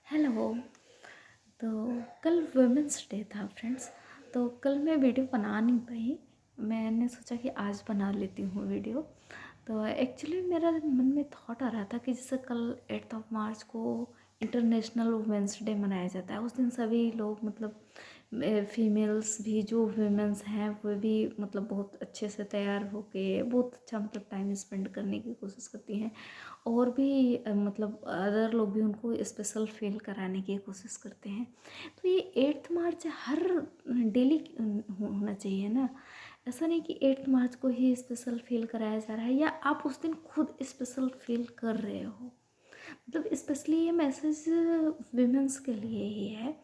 Hello. तो कल women's day था फ्रेंड्स। तो कल मैं वीडियो बना नहीं पाई। मैंने सोचा कि आज बना लेती हूँ वीडियो। तो एक्चुअली मेरा मन में थॉट आ रहा था कि जैसे कल 8 मार्च को इंटरनेशनल वुमेंस डे मनाया जाता है। उस दिन सभी लोग मतलब फीमेल्स भी जो वुमेंस हैं वो भी मतलब बहुत अच्छे से तैयार होके बहुत अच्छा मतलब टाइम स्पेंड करने की कोशिश करती हैं। और भी मतलब अदर लोग भी उनको स्पेशल फील कराने की कोशिश करते हैं। तो ये 8 मार्च हर डेली होना चाहिए ना। ऐसा नहीं कि 8 मार्च को ही स्पेशल फील कराया जा रहा है या आप उस दिन खुद स्पेशल फील कर रहे हो। मतलब स्पेशली ये मैसेज विमेंस के लिए ही है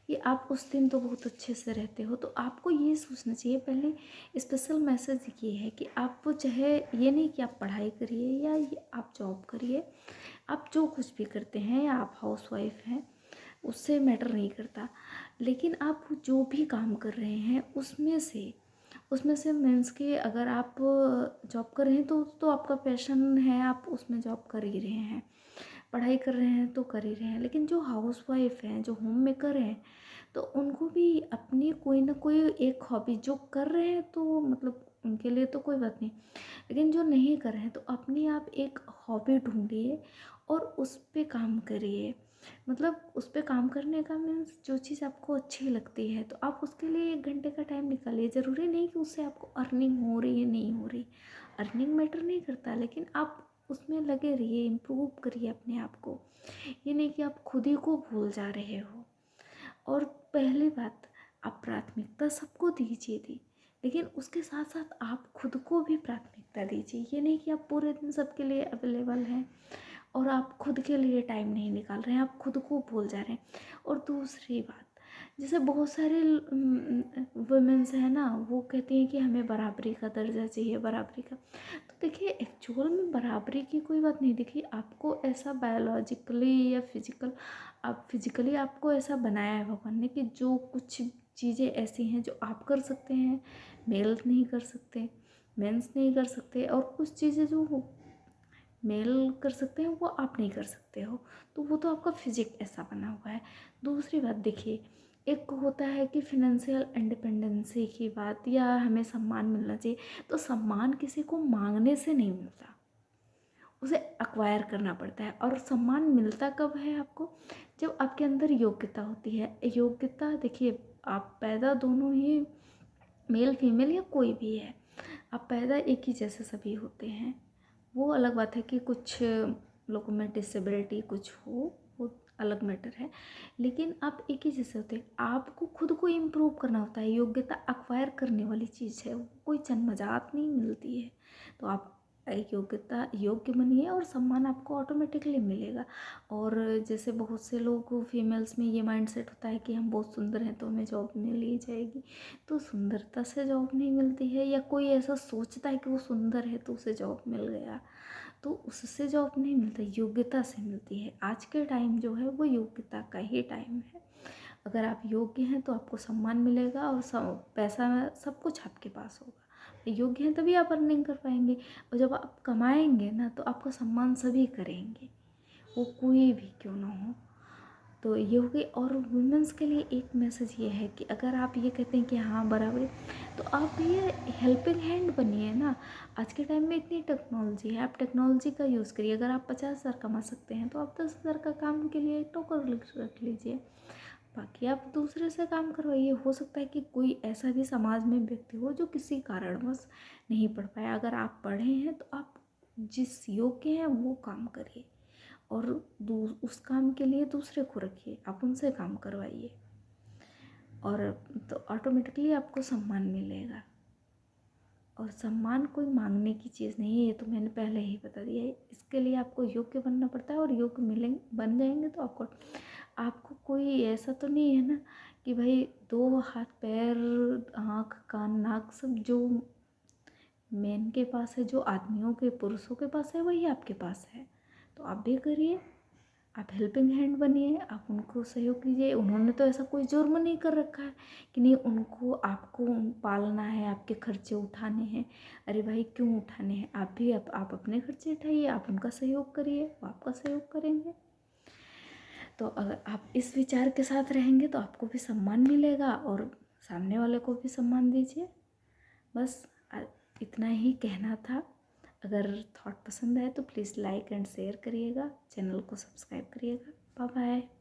कि आप उस दिन तो बहुत अच्छे से रहते हो। तो आपको ये सोचना चाहिए पहले। स्पेशल मैसेज ये है कि आप चाहे ये नहीं कि आप पढ़ाई करिए या आप जॉब करिए, आप जो कुछ भी करते हैं या आप हाउस वाइफ हैं, उससे मैटर नहीं करता। लेकिन आप जो भी काम कर रहे हैं उसमें से मीन्स कि अगर आप जॉब कर रहे हैं तो आपका पैशन है, आप उसमें जॉब कर ही रहे हैं। पढ़ाई कर रहे हैं तो कर ही रहे हैं। लेकिन जो हाउस वाइफ हैं, जो होम मेकर हैं, तो उनको भी अपनी कोई ना कोई एक हॉबी जो कर रहे हैं तो मतलब उनके लिए तो कोई बात नहीं। लेकिन जो नहीं कर रहे हैं तो अपने आप एक हॉबी ढूंढिए और उस पे काम करिए। मतलब उस पे काम करने का मीन्स जो चीज़ आपको अच्छी लगती है तो आप उसके लिए 1 घंटे का टाइम निकालिए। ज़रूरी नहीं कि उससे आपको अर्निंग हो रही है नहीं हो रही, अर्निंग मैटर नहीं करता। लेकिन आप उसमें लगे रहिए, इम्प्रूव करिए अपने आप को। ये नहीं कि आप खुद ही को भूल जा रहे हो। और पहली बात, आप प्राथमिकता सबको दीजिए दी, लेकिन उसके साथ साथ आप खुद को भी प्राथमिकता दीजिए। ये नहीं कि आप पूरे दिन सबके लिए अवेलेबल हैं और आप खुद के लिए टाइम नहीं निकाल रहे हैं, आप खुद को भूल जा रहे हैं। और दूसरी बात, जैसे बहुत सारे वुमेन्स हैं ना, वो कहती हैं कि हमें बराबरी का दर्जा चाहिए, बराबरी का। तो देखिए एक्चुअल में बराबरी की कोई बात नहीं। देखिए आपको ऐसा बायोलॉजिकली या फिजिकली आपको ऐसा बनाया है भगवान ने कि जो कुछ चीज़ें ऐसी हैं जो आप कर सकते हैं, मेल नहीं कर सकते, मेंस नहीं कर सकते। और कुछ चीज़ें जो मेल कर सकते हैं वो आप नहीं कर सकते हो। तो वो तो आपका फिजिक ऐसा बना हुआ है। दूसरी बात देखिए, एक होता है कि फिनेंशियल इंडिपेंडेंसी की बात या हमें सम्मान मिलना चाहिए। तो सम्मान किसी को मांगने से नहीं मिलता, उसे अक्वायर करना पड़ता है। और सम्मान मिलता कब है आपको? जब आपके अंदर योग्यता होती है। योग्यता देखिए, आप पैदा दोनों ही, मेल फीमेल या कोई भी है, आप पैदा एक ही जैसे सभी होते हैं। वो अलग बात है कि कुछ लोगों में डिसेबिलिटी कुछ हो, वो अलग मैटर है। लेकिन आप एक ही जैसे होते हैं। आपको खुद को इम्प्रूव करना होता है। योग्यता अक्वायर करने वाली चीज़ है, वो कोई जन्मजात नहीं मिलती है। तो आप एक योग्यता योग्य बनिए और सम्मान आपको ऑटोमेटिकली मिलेगा। और जैसे बहुत से लोग फीमेल्स में ये माइंडसेट होता है कि हम बहुत सुंदर हैं तो हमें जॉब मिल ही जाएगी। तो सुंदरता से जॉब नहीं मिलती है, या कोई ऐसा सोचता है कि वो सुंदर है तो उसे जॉब मिल गया, तो उससे जॉब नहीं मिलता, योग्यता से मिलती है। आज के टाइम जो है वो योग्यता का ही टाइम है। अगर आप योग्य हैं तो आपको सम्मान मिलेगा और सब पैसा सब कुछ आपके पास होगा। योग्य हैं तभी आप अर्निंग कर पाएंगे। और जब आप कमाएंगे ना तो आपका सम्मान सभी करेंगे, वो कोई भी क्यों ना हो। तो ये हो गई। और वुमेंस के लिए एक मैसेज ये है कि अगर आप ये कहते हैं कि हाँ बराबरी, तो आप ये हेल्पिंग हैंड बनिए ना। आज के टाइम में इतनी टेक्नोलॉजी है, आप टेक्नोलॉजी का यूज़ करिए। अगर आप 50,000 कमा सकते हैं तो आप 10,000 का काम के लिए टोकर रख लीजिए, बाकी आप दूसरे से काम करवाइए। हो सकता है कि कोई ऐसा भी समाज में व्यक्ति हो जो किसी कारणवश नहीं पढ़ पाया। अगर आप पढ़े हैं तो आप जिस योग्य हैं वो काम करिए और उस काम के लिए दूसरे को रखिए, आप उनसे काम करवाइए। और तो ऑटोमेटिकली आपको सम्मान मिलेगा। और सम्मान कोई मांगने की चीज़ नहीं है, ये तो मैंने पहले ही बता दिया है। इसके लिए आपको योग्य बनना पड़ता है और योग्य मिलेंगे, बन जाएंगे तो आपको आपको कोई ऐसा तो नहीं है ना कि भाई 2 हाथ पैर आँख कान नाक सब जो मेन के पास है, जो आदमियों के पुरुषों के पास है, वही आपके पास है। तो आप भी करिए, आप हेल्पिंग हैंड बनिए, आप उनको सहयोग कीजिए। उन्होंने तो ऐसा कोई जुर्म नहीं कर रखा है कि नहीं उनको आपको पालना है, आपके खर्चे उठाने हैं। अरे भाई क्यों उठाने हैं? आप भी आप अपने खर्चे उठाइए, आप उनका सहयोग करिए, वो आपका सहयोग करेंगे। तो अगर आप इस विचार के साथ रहेंगे तो आपको भी सम्मान मिलेगा और सामने वाले को भी सम्मान दीजिए। बस इतना ही कहना था। अगर थॉट पसंद आए तो प्लीज़ लाइक एंड शेयर करिएगा, चैनल को सब्सक्राइब करिएगा। Bye bye.